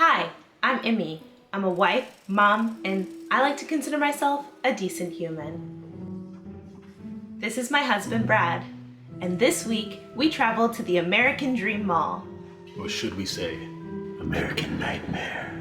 Hi, I'm Immy. I'm a wife, mom, and I like to consider myself a decent human. This is my husband, Brad, and this week we traveled to the American Dream Mall. Or should we say, American Nightmare.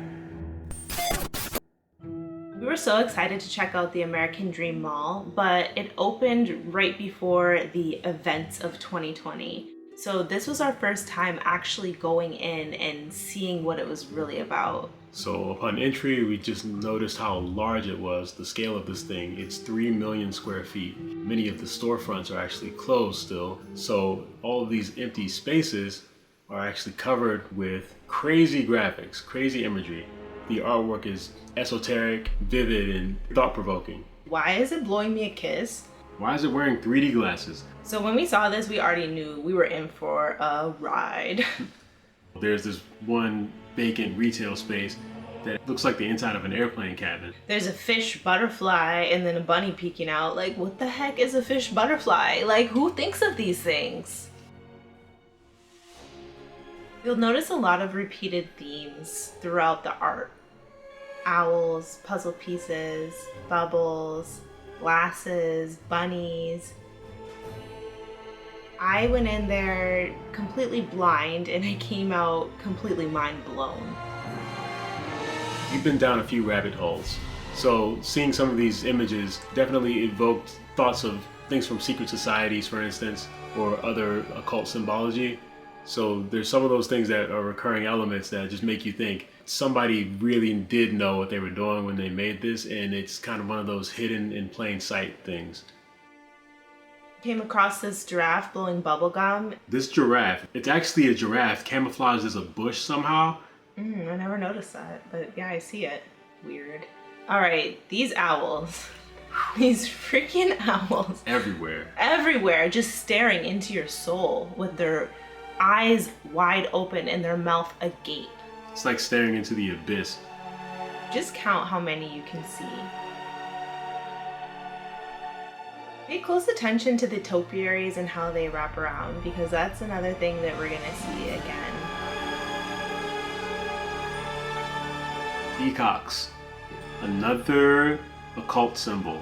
We were so excited to check out the American Dream Mall, but it opened right before the events of 2020. So this was our first time actually going in and seeing what it was really about. So upon entry, we just noticed how large it was, the scale of this thing. It's 3 million square feet. Many of the storefronts are actually closed still. So all of these empty spaces are actually covered with crazy graphics, crazy imagery. The artwork is esoteric, vivid, and thought-provoking. Why is it blowing me a kiss? Why is it wearing 3D glasses? So when we saw this, we already knew we were in for a ride. There's this one vacant retail space that looks like the inside of an airplane cabin. There's a fish butterfly and then a bunny peeking out. Like, what the heck is a fish butterfly? Like, who thinks of these things? You'll notice a lot of repeated themes throughout the art. Owls, puzzle pieces, bubbles, glasses, bunnies. I went in there completely blind and I came out completely mind blown. You've been down a few rabbit holes. So seeing some of these images definitely evoked thoughts of things from secret societies, for instance, or other occult symbology. So there's some of those things that are recurring elements that just make you think somebody really did know what they were doing when they made this, and it's kind of one of those hidden in plain sight things. Came across this giraffe blowing bubble gum. This giraffe, it's actually a giraffe camouflaged as a bush somehow. I never noticed that, but yeah, I see it. Weird. All right, these owls. These freaking owls. Everywhere. Everywhere, just staring into your soul with their eyes wide open and their mouth agape. It's like staring into the abyss. Just count how many you can see. Pay close attention to the topiaries and how they wrap around, because that's another thing that we're gonna see again. Peacocks. Another occult symbol.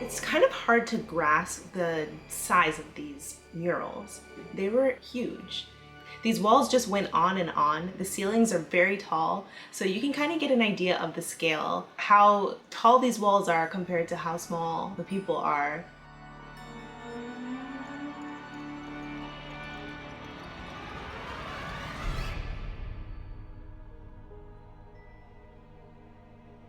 It's kind of hard to grasp the size of these murals. They were huge. These walls just went on and on. The ceilings are very tall, so you can kind of get an idea of the scale, how tall these walls are compared to how small the people are.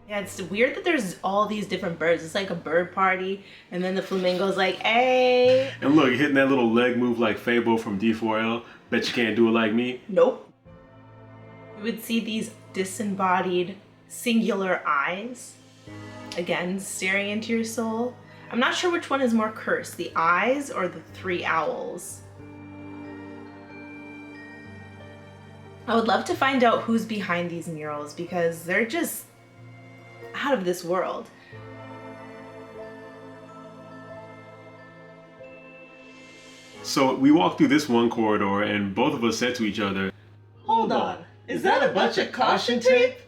Yeah, it's weird that there's all these different birds. It's like a bird party, and then the flamingo's like, hey. And look, hitting that little leg move like Fable from D4L. Bet you can't do it like me. Nope. You would see these disembodied, singular eyes, again, staring into your soul. I'm not sure which one is more cursed, the eyes or the 3 owls. I would love to find out who's behind these murals, because they're just out of this world. So we walked through this one corridor and both of us said to each other, Hold on, is that a bunch of caution tape?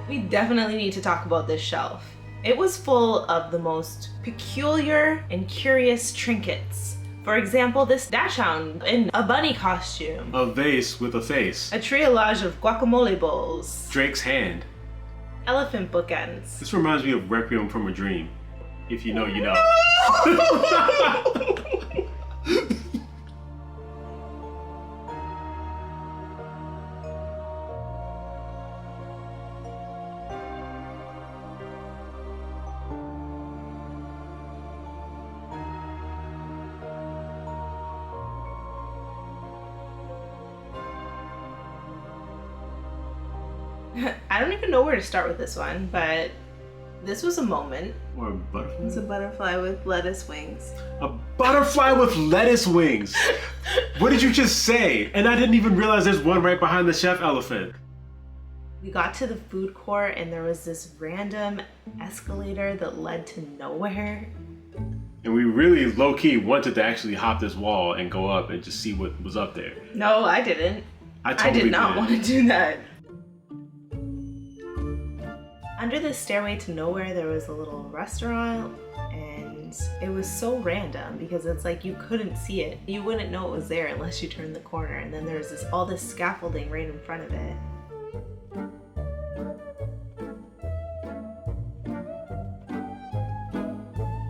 We definitely need to talk about this shelf. It was full of the most peculiar and curious trinkets. For example, this dachshund in a bunny costume. a vase with a face. A triolage of guacamole bowls. Drake's hand. Elephant bookends. This reminds me of Requiem from a Dream. If you know, you know. I don't even know where to start with this one, but this was a moment. Or a butterfly. It's a butterfly with lettuce wings. A butterfly with lettuce wings. What did you just say? And I didn't even realize there's one right behind the chef elephant. We got to the food court and there was this random escalator that led to nowhere. And we really low-key wanted to actually hop this wall and go up and just see what was up there. No, I didn't. I did not want to do that. Under the stairway to nowhere, there was a little restaurant, and it was so random because it's like you couldn't see it. You wouldn't know it was there unless you turned the corner, and then there was all this scaffolding right in front of it.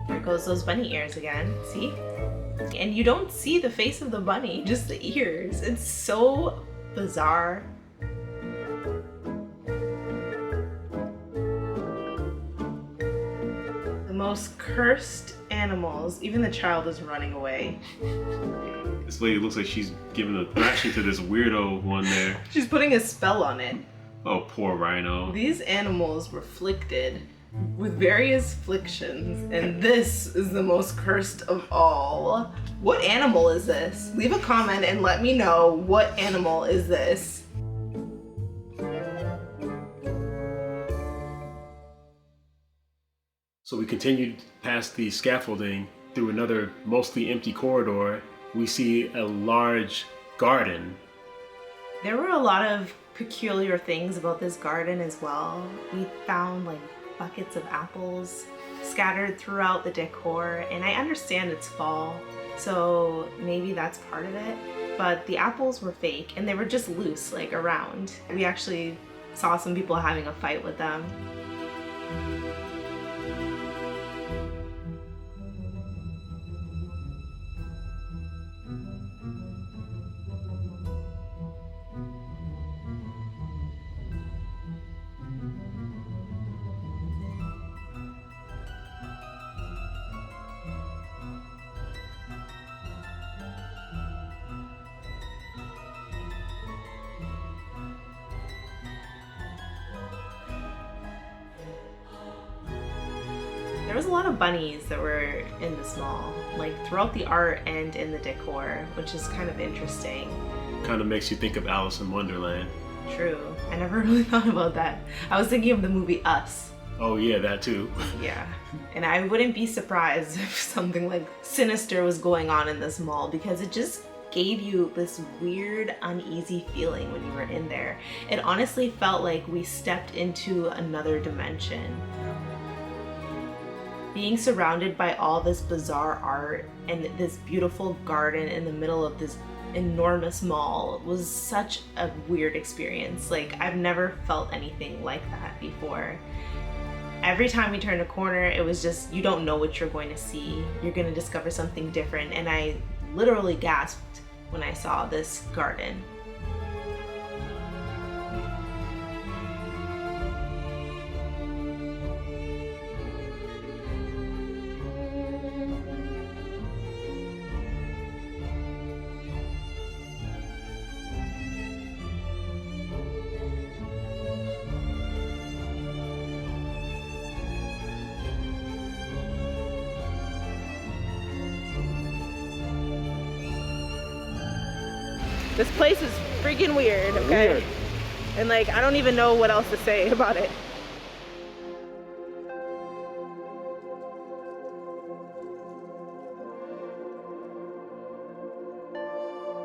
There goes those bunny ears again, see? And you don't see the face of the bunny, just the ears. It's so bizarre. The most cursed animals. Even the child is running away. This lady looks like she's giving a thrashing to this weirdo one there. She's putting a spell on it. Oh, poor rhino. These animals were afflicted with various afflictions, and this is the most cursed of all. What animal is this? Leave a comment and let me know what animal is this. So we continued past the scaffolding through another mostly empty corridor. We see a large garden. There were a lot of peculiar things about this garden as well. We found like buckets of apples scattered throughout the decor, and I understand it's fall, so maybe that's part of it, but the apples were fake and they were just loose, like around. We actually saw some people having a fight with them. There was a lot of bunnies that were in this mall, like throughout the art and in the decor, which is kind of interesting. Kind of makes you think of Alice in Wonderland. True. I never really thought about that. I was thinking of the movie Us. Oh yeah, that too. Yeah. And I wouldn't be surprised if something like sinister was going on in this mall, because it just gave you this weird, uneasy feeling when you were in there. It honestly felt like we stepped into another dimension. Being surrounded by all this bizarre art and this beautiful garden in the middle of this enormous mall was such a weird experience. Like, I've never felt anything like that before. Every time we turned a corner, it was just, you don't know what you're going to see. You're going to discover something different, and I literally gasped when I saw this garden. This place is freaking weird, okay? Weird. And like, I don't even know what else to say about it.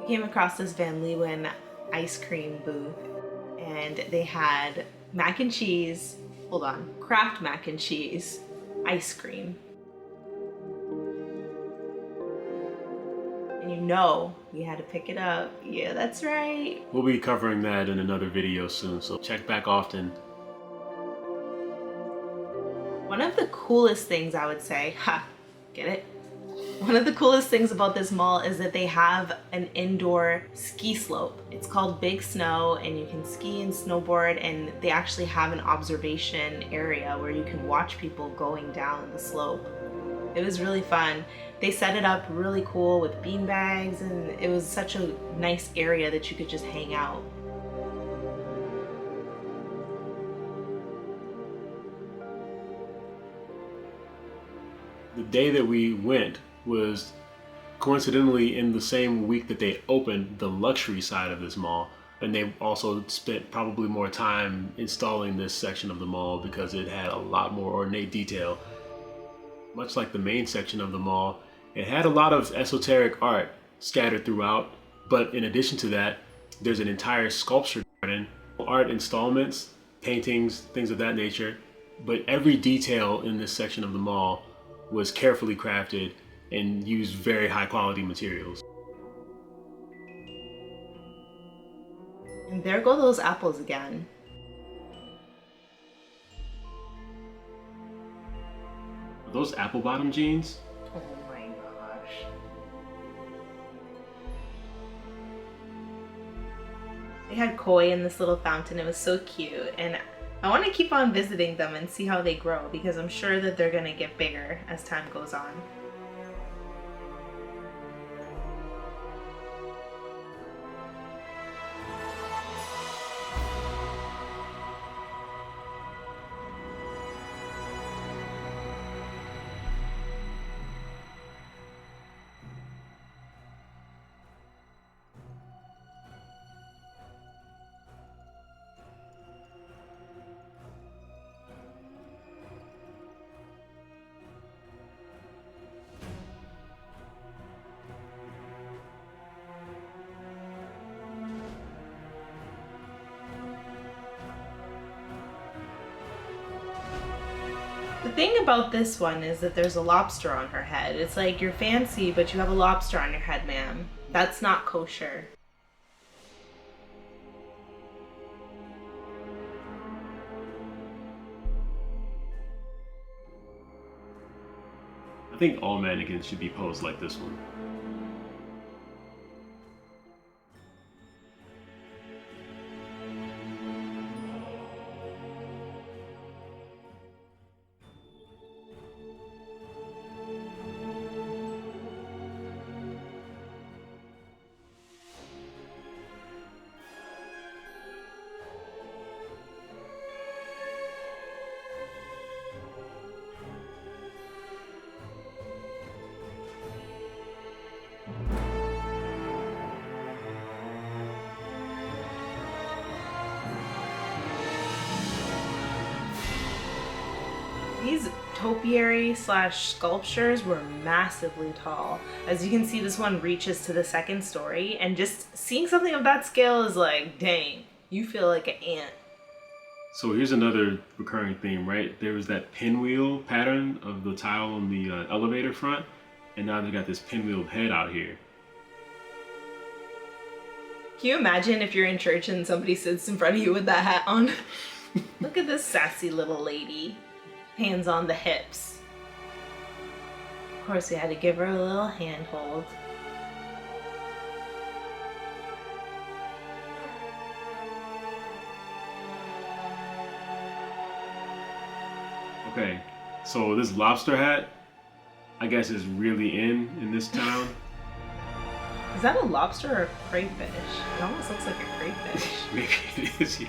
We came across this Van Leeuwen ice cream booth, and they had mac and cheese, hold on, Kraft mac and cheese, ice cream. And you know, we had to pick it up. Yeah, that's right. We'll be covering that in another video soon, so check back often. One of the coolest things I would say, get it? One of the coolest things about this mall is that they have an indoor ski slope. It's called Big Snow, and you can ski and snowboard, and they actually have an observation area where you can watch people going down the slope. It was really fun. They set it up really cool with bean bags, and it was such a nice area that you could just hang out. The day that we went was Coincidentally, in the same week that they opened the luxury side of this mall, and they also spent probably more time installing this section of the mall because it had a lot more ornate detail. Much like the main section of the mall, it had a lot of esoteric art scattered throughout, but in addition to that, there's an entire sculpture garden, art installments, paintings, things of that nature, but every detail in this section of the mall was carefully crafted and used very high quality materials. And there go those apples again. Are those apple bottom jeans? Oh my gosh. They had koi in this little fountain. It was so cute. And I want to keep on visiting them and see how they grow because I'm sure that they're going to get bigger as time goes on. The thing about this one is that there's a lobster on her head. It's like, you're fancy, but you have a lobster on your head, ma'am. That's not kosher. I think all mannequins should be posed like this one. These topiary slash sculptures were massively tall. As you can see, this one reaches to the second story, and just seeing something of that scale is like, dang, you feel like an ant. So here's another recurring theme, right? There was that pinwheel pattern of the tile on the elevator front, and now they got this pinwheel head out here. Can you imagine if you're in church and somebody sits in front of you with that hat on? Look at this sassy little lady. Hands on the hips. Of course, we had to give her a little handhold. Okay, so this lobster hat, I guess, is really in this town. Is that a lobster or a crayfish? It almost looks like a crayfish. Maybe it is. Yeah.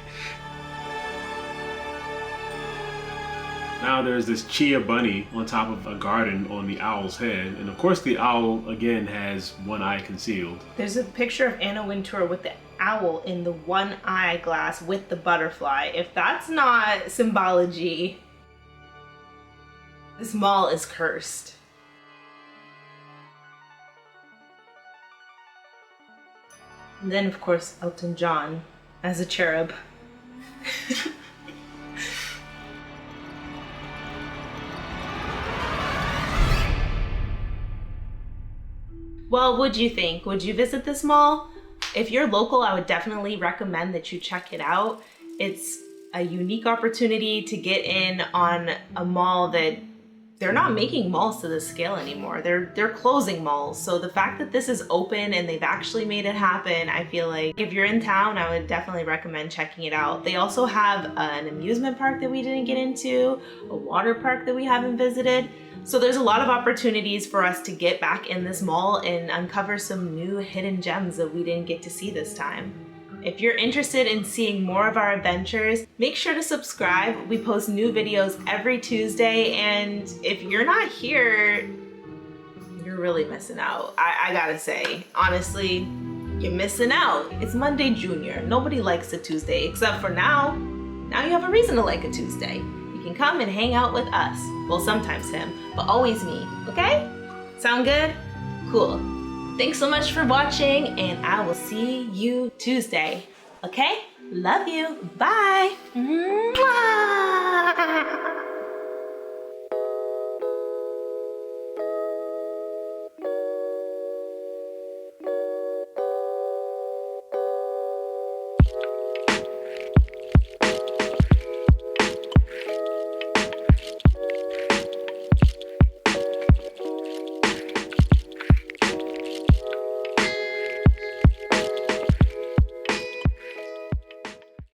Now there's this chia bunny on top of a garden on the owl's head. And of course the owl, again, has one eye concealed. There's a picture of Anna Wintour with the owl in the one eyeglass with the butterfly. If that's not symbology, this mall is cursed. And then, of course, Elton John as a cherub. Well, what'd you think? Would you visit this mall? If you're local, I would definitely recommend that you check it out. It's a unique opportunity to get in on a mall that they're not making malls to this scale anymore. They're closing malls. So the fact that this is open and they've actually made it happen, I feel like if you're in town, I would definitely recommend checking it out. They also have an amusement park that we didn't get into, a water park that we haven't visited. So there's a lot of opportunities for us to get back in this mall and uncover some new hidden gems that we didn't get to see this time. If you're interested in seeing more of our adventures, make sure to subscribe. We post new videos every Tuesday, and if you're not here, you're you're really missing out. I gotta say, honestly, you're missing out. It's Monday Junior. Nobody likes a Tuesday except for now. Now you have a reason to like a Tuesday. You can come and hang out with us. Well, sometimes him, but always me, okay? Sound good? Cool. Thanks so much for watching, and I will see you Tuesday. Okay? Love you. Bye. Mwah!